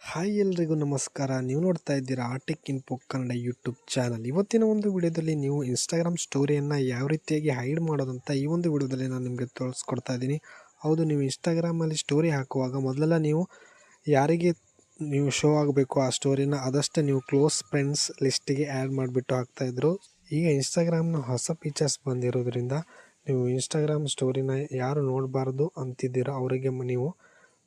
Hi ಎಲ್ರಿಗೂ ನಮಸ್ಕಾರ. ನೀವು ನೋಡ್ತಾ ಇದ್ದೀರಾ Arctic info Kannada YouTube channel. ಇವತ್ತಿನ ಒಂದು ವಿಡಿಯೋದಲ್ಲಿ ನೀವು ಇನ್ಸ್ಟಾಗ್ರಾಮ್ ಸ್ಟೋರಿಯನ್ನು ಯಾವ ರೀತಿಯಾಗಿ ಹೈಡ್ ಮಾಡೋದಂತ ಈ ಒಂದು ವಿಡಿಯೋದಲ್ಲಿ ನಾನು ನಿಮಗೆ ತೋರಿಸ್ಕೊಡ್ತಾ ಇದ್ದೀನಿ. ಹೌದು, ನೀವು ಇನ್ಸ್ಟಾಗ್ರಾಮಲ್ಲಿ ಸ್ಟೋರಿ ಹಾಕುವಾಗ ಮೊದಲೆಲ್ಲ ನೀವು ಯಾರಿಗೆ ನೀವು ಶೋ ಆಗಬೇಕು ಆ ಸ್ಟೋರಿನ ಅದಷ್ಟೇ ನೀವು ಕ್ಲೋಸ್ ಫ್ರೆಂಡ್ಸ್ ಲಿಸ್ಟಿಗೆ ಆ್ಯಡ್ ಮಾಡಿಬಿಟ್ಟು ಹಾಕ್ತಾಯಿದ್ರು. ಈಗ ಇನ್ಸ್ಟಾಗ್ರಾಮ್ನ ಹೊಸ ಫೀಚರ್ಸ್ ಬಂದಿರೋದ್ರಿಂದ ನೀವು ಇನ್ಸ್ಟಾಗ್ರಾಮ್ ಸ್ಟೋರಿನ ಯಾರು ನೋಡಬಾರ್ದು ಅಂತಿದ್ದೀರೋ ಅವರಿಗೆ ನೀವು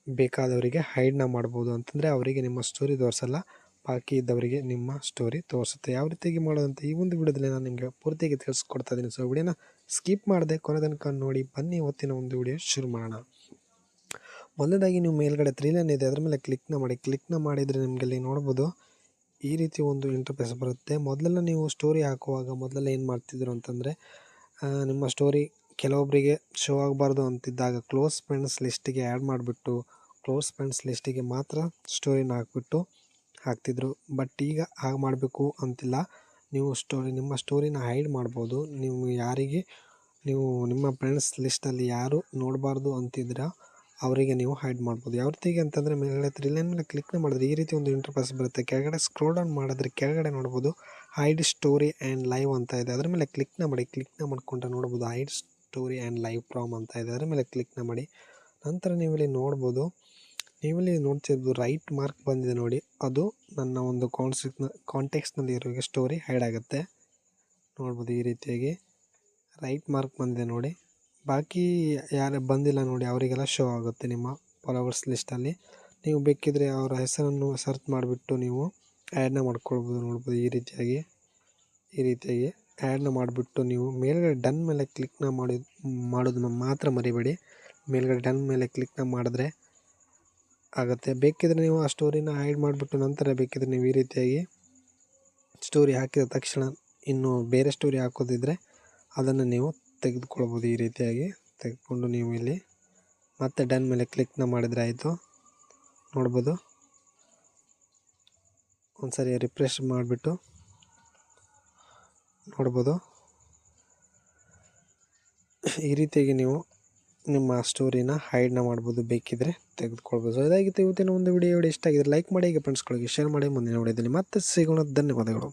ಬೇಕಾದವರಿಗೆ ಹೈಡ್ನ ಮಾಡ್ಬೋದು. ಅಂತಂದರೆ ಅವರಿಗೆ ನಿಮ್ಮ ಸ್ಟೋರಿ ತೋರಿಸಲ್ಲ, ಬಾಕಿ ಇದ್ದವರಿಗೆ ನಿಮ್ಮ ಸ್ಟೋರಿ ತೋರಿಸುತ್ತೆ. ಯಾವ ರೀತಿಯಾಗಿ ಮಾಡೋದಂತ ಈ ಒಂದು ವಿಡಿಯೋದಲ್ಲಿ ನಾನು ನಿಮಗೆ ಪೂರ್ತಿಯಾಗಿ ತಿಳಿಸ್ಕೊಡ್ತಾ ಇದ್ದೀನಿ. ಸೊ ವಿಡಿಯೋನ ಸ್ಕಿಪ್ ಮಾಡದೆ ಕೊನೆ ತನಕ ನೋಡಿ ಬನ್ನಿ. ಇವತ್ತಿನ ಒಂದು ವಿಡಿಯೋ ಶುರು ಮಾಡೋಣ. ಮೊದಲನೇದಾಗಿ ನೀವು ಮೇಲ್ಗಡೆ 3 ಲೈನ್ ಇದೆ, ಅದರ ಮೇಲೆ ಕ್ಲಿಕ್ನ ಮಾಡಿದರೆ ನಿಮಗೆ ಅಲ್ಲಿ ನೋಡ್ಬೋದು ಈ ರೀತಿ ಒಂದು ಇಂಟರ್ಫೇಸ್ ಬರುತ್ತೆ. ಮೊದಲೆಲ್ಲ ನೀವು ಸ್ಟೋರಿ ಹಾಕುವಾಗ ಮೊದಲೆಲ್ಲ ಏನು ಮಾಡ್ತಿದ್ರು ಅಂತಂದರೆ ನಿಮ್ಮ ಸ್ಟೋರಿ ಕೆಲವೊಬ್ಬರಿಗೆ ಶೋ ಆಗಬಾರ್ದು ಅಂತಿದ್ದಾಗ ಕ್ಲೋಸ್ ಫ್ರೆಂಡ್ಸ್ ಲಿಸ್ಟಿಗೆ ಆ್ಯಡ್ ಮಾಡಿಬಿಟ್ಟು ಕ್ಲೋಸ್ ಫ್ರೆಂಡ್ಸ್ ಲಿಸ್ಟಿಗೆ ಮಾತ್ರ ಸ್ಟೋರಿನ ಹಾಕ್ಬಿಟ್ಟು ಹಾಕ್ತಿದ್ರು. ಬಟ್ ಈಗ ಹಾಗೆ ಮಾಡಬೇಕು ಅಂತಿಲ್ಲ. ನೀವು ನಿಮ್ಮ ಸ್ಟೋರಿನ ಹೈಡ್ ಮಾಡ್ಬೋದು. ನೀವು ಯಾರಿಗೆ ನೀವು ನಿಮ್ಮ ಫ್ರೆಂಡ್ಸ್ ಲಿಸ್ಟಲ್ಲಿ ಯಾರು ನೋಡಬಾರ್ದು ಅಂತಿದ್ರೆ ಅವರಿಗೆ ನೀವು ಹೈಡ್ ಮಾಡ್ಬೋದು. ಯಾವ ರೀತಿಗೆ ಅಂತಂದರೆ ಮೇಲ್ಗಡೆ 3 ಲೈನ್ ಮೇಲೆ ಕ್ಲಿಕ್ನ ಮಾಡಿದ್ರೆ ಈ ರೀತಿ ಒಂದು ಇಂಟರ್ಫೇಸ್ ಬರುತ್ತೆ. ಕೆಳಗಡೆ ಸ್ಕ್ರೋಲ್ ಡೌನ್ ಮಾಡಿದ್ರೆ ಕೆಳಗಡೆ ನೋಡ್ಬೋದು ಹೈಡ್ ಸ್ಟೋರಿ ಆ್ಯಂಡ್ ಲೈವ್ ಅಂತ ಇದೆ. ಅದರ ಮೇಲೆ ಕ್ಲಿಕ್ನ ಮಾಡಿಕೊಂಡ್ರೆ ನೋಡ್ಬೋದು hide story and live from ಅಂತ ಇದೆ. ಅದರ ಮೇಲೆ ಕ್ಲಿಕ್ನ ಮಾಡಿ ನಂತರ ನೀವಿಲ್ಲಿ ನೋಡ್ಬೋದು, ನೀವಿಲ್ಲಿ ನೋಡ್ತಿರ್ಬೋದು ರೈಟ್ ಮಾರ್ಕ್ ಬಂದಿದೆ ನೋಡಿ, ಅದು ನನ್ನ ಒಂದು ಕಾಂಟೆಕ್ಸ್ನಲ್ಲಿ ಇರೋ ಸ್ಟೋರಿ ಹೈಡ್ ಆಗುತ್ತೆ. ನೋಡ್ಬೋದು ಈ ರೀತಿಯಾಗಿ ರೈಟ್ ಮಾರ್ಕ್ ಬಂದಿದೆ ನೋಡಿ. ಬಾಕಿ ಯಾರು ಬಂದಿಲ್ಲ ನೋಡಿ ಅವರಿಗೆಲ್ಲ ಶೋ ಆಗುತ್ತೆ ನಿಮ್ಮ ಫಾಲೋವರ್ಸ್ ಲಿಸ್ಟಲ್ಲಿ. ನೀವು ಬೇಕಿದ್ರೆ ಅವರ ಹೆಸರನ್ನು ಸರ್ಚ್ ಮಾಡಿಬಿಟ್ಟು ನೀವು ಆ್ಯಡ್ನ ಮಾಡ್ಕೊಳ್ಬೋದು. ನೋಡ್ಬೋದು ಈ ರೀತಿಯಾಗಿ ಆ್ಯಡ್ನ ಮಾಡಿಬಿಟ್ಟು ನೀವು ಮೇಲ್ಗಡೆ ಡನ್ ಮೇಲೆ ಕ್ಲಿಕ್ನ ಮಾಡೋದನ್ನು ಮಾತ್ರ ಮರಿಬೇಡಿ. ಮೇಲ್ಗಡೆ ಡನ್ ಮೇಲೆ ಕ್ಲಿಕ್ನ ಮಾಡಿದ್ರೆ ಆಗುತ್ತೆ. ಬೇಕಿದ್ರೆ ನೀವು ಆ ಸ್ಟೋರಿನ ಹೈಡ್ ಮಾಡಿಬಿಟ್ಟು ನಂತರ ಬೇಕಿದ್ರೆ ನೀವು ಈ ರೀತಿಯಾಗಿ ಸ್ಟೋರಿ ಹಾಕಿದ ತಕ್ಷಣ ಇನ್ನು ಬೇರೆ ಸ್ಟೋರಿ ಹಾಕೋದಿದ್ರೆ ಅದನ್ನು ನೀವು ತೆಗೆದುಕೊಳ್ಬೋದು. ಈ ರೀತಿಯಾಗಿ ತೆಗೆದುಕೊಂಡು ನೀವು ಇಲ್ಲಿ ಮತ್ತೆ ಡನ್ ಮೇಲೆ ಕ್ಲಿಕ್ನ ಮಾಡಿದರೆ ಆಯಿತು. ನೋಡ್ಬೋದು, ಒಂದ್ಸರಿ ರಿಫ್ರೆಶ್ ಮಾಡಿಬಿಟ್ಟು ನೋಡ್ಬೋದು ಈ ರೀತಿಯಾಗಿ ನೀವು ನಿಮ್ಮ ಸ್ಟೋರಿನ ಹೈಡ್ನ ಮಾಡ್ಬೋದು, ಬೇಕಿದ್ರೆ ತೆಗೆದುಕೊಳ್ಬೋದು. ಸೊ ಇದಾಗಿತ್ತು ಇವತ್ತಿನ ಒಂದು ವಿಡಿಯೋ ಇಷ್ಟ ಆಗಿದ್ರೆ ಲೈಕ್ ಮಾಡಿ, ಈಗ ಫ್ರೆಂಡ್ಸ್ಗಳಿಗೆ ಶೇರ್ ಮಾಡಿ. ಮುಂದಿನ ವಿಡಿಯೋದಲ್ಲಿ ಮತ್ತೆ ಸಿಗೋಣ. ಧನ್ಯವಾದಗಳು.